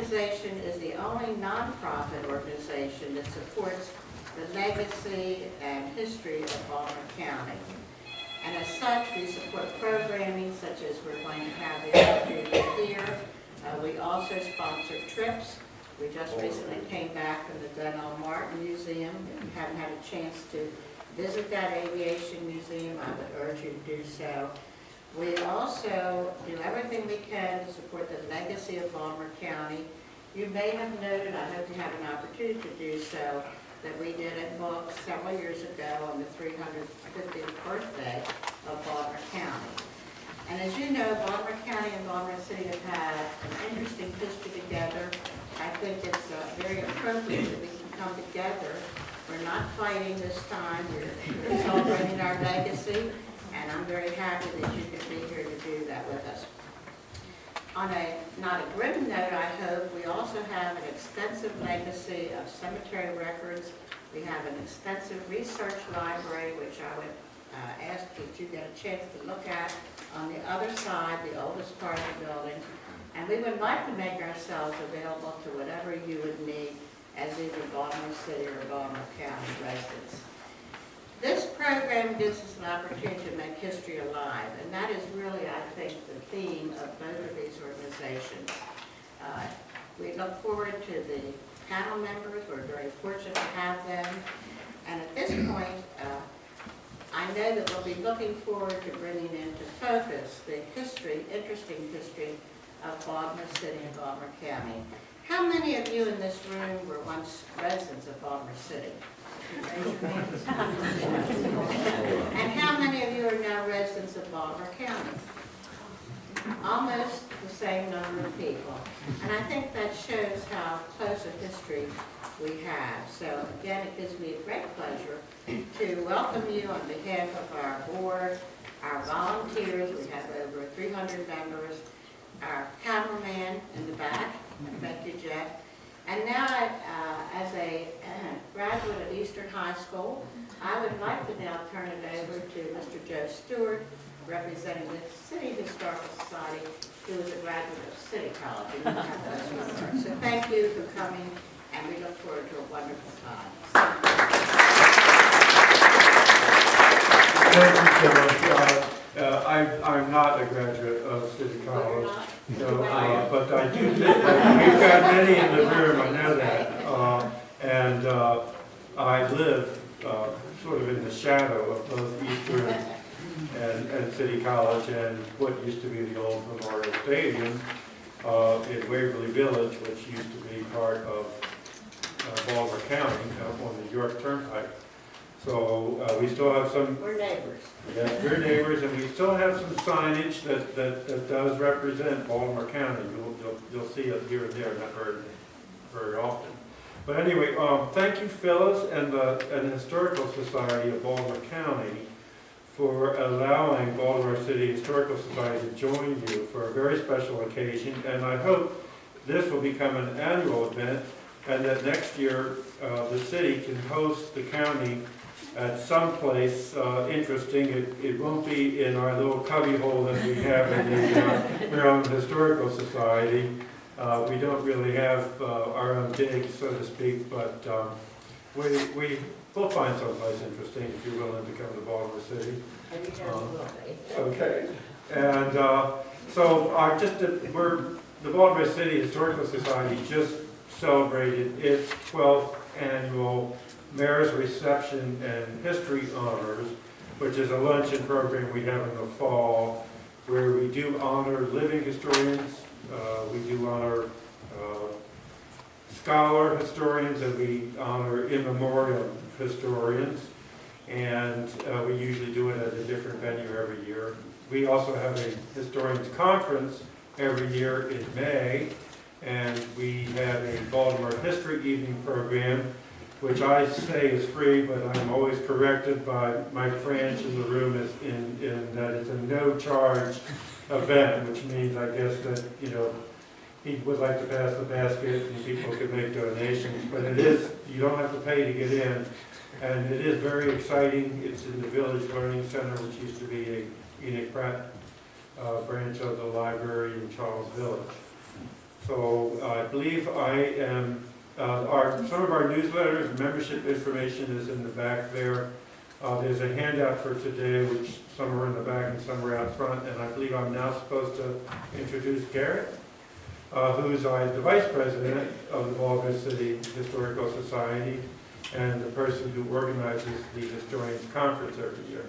organization is the only nonprofit organization that supports the legacy and history of Baltimore County. And as such, we support programming such as we're going to have the opportunity here. We also sponsor trips. We just recently came back from the Denell Martin Museum. If you haven't had a chance to visit that aviation museum, I would urge you to do so. We also do everything we can to support the legacy of Baltimore County. You may have noted, I hope you have an opportunity to do so, that we did a book several years ago on the 350th birthday of Baltimore County. And as you know, Baltimore County and Baltimore City have had an interesting history together. I think it's very appropriate that we can come together. We're not fighting this time. We're celebrating our legacy, and I'm very happy that you could be here to do that with us. On a not a grim note, I hope, we also have an extensive legacy of cemetery records. We have an extensive research library, which I would ask that you get a chance to look at on the other side, the oldest part of the building. And we would like to make ourselves available to whatever you would need as either Baltimore City or Baltimore County residents. This program gives us an opportunity to make history alive, and that is really, I think, the theme of both of these organizations. We look forward to the panel members. We're very fortunate to have them. And at this point, I know that we'll be looking forward to bringing into focus the history, interesting history of Baltimore City and Baltimore County. How many of you in this room were once residents of Baltimore City? And how many of you are now residents of Baltimore County? Almost the same number of people. And I think that shows how close a history we have. So again, it gives me a great pleasure to welcome you on behalf of our board, our volunteers. We have over 300 members, our cameraman in the back. Thank you, Jeff. And now, as a graduate of Eastern High School, I would like to now turn it over to Mr. Joe Stewart, representing the City Historical Society, who is a graduate of City College. So thank you for coming, and we look forward to a wonderful time. Thank you, Phyllis. I'm not a graduate of City College, so, but I do. We've got many in the room, I know that, and I live sort of in the shadow of both Eastern and City College and what used to be the old Memorial Stadium in Waverly Village, which used to be part of Baltimore County on the York Turnpike. So we still have some. We're neighbors. Yes, we're neighbors, and we still have some signage that does represent Baltimore County. You'll see it here and there, not very often. But anyway, thank you, Phyllis, and the Historical Society of Baltimore County for allowing Baltimore City Historical Society to join you for a very special occasion. And I hope this will become an annual event, and that next year the city can host the county at some place interesting. It won't be in our little cubby hole that we have in the Maryland Historical Society. We don't really have our own dig, so to speak, but we'll find someplace interesting if you're willing to come to Baltimore City. Okay. And so the Baltimore City Historical Society just celebrated its 12th annual Mayor's Reception and History Honors, which is a luncheon program we have in the fall where we do honor living historians, we do honor scholar historians, and we honor in memoriam historians, and we usually do it at a different venue every year. We also have a historians conference every year in May, and we have a Baltimore History Evening program, which I say is free, but I'm always corrected by Mike Franch in the room in that it's a no-charge event, which means, I guess, that, he would like to pass the basket and people can make donations, but it is, you don't have to pay to get in, and it is very exciting. It's in the Village Learning Center, which used to be a Enoch Pratt branch of the library in Charles Village. So I believe I am, some of our newsletters, membership information is in the back there. There's a handout for today, which some are in the back and some are out front, and I believe I'm now supposed to introduce Garrett, who's the Vice President of the Baltimore City Historical Society and the person who organizes the Historians Conference every year.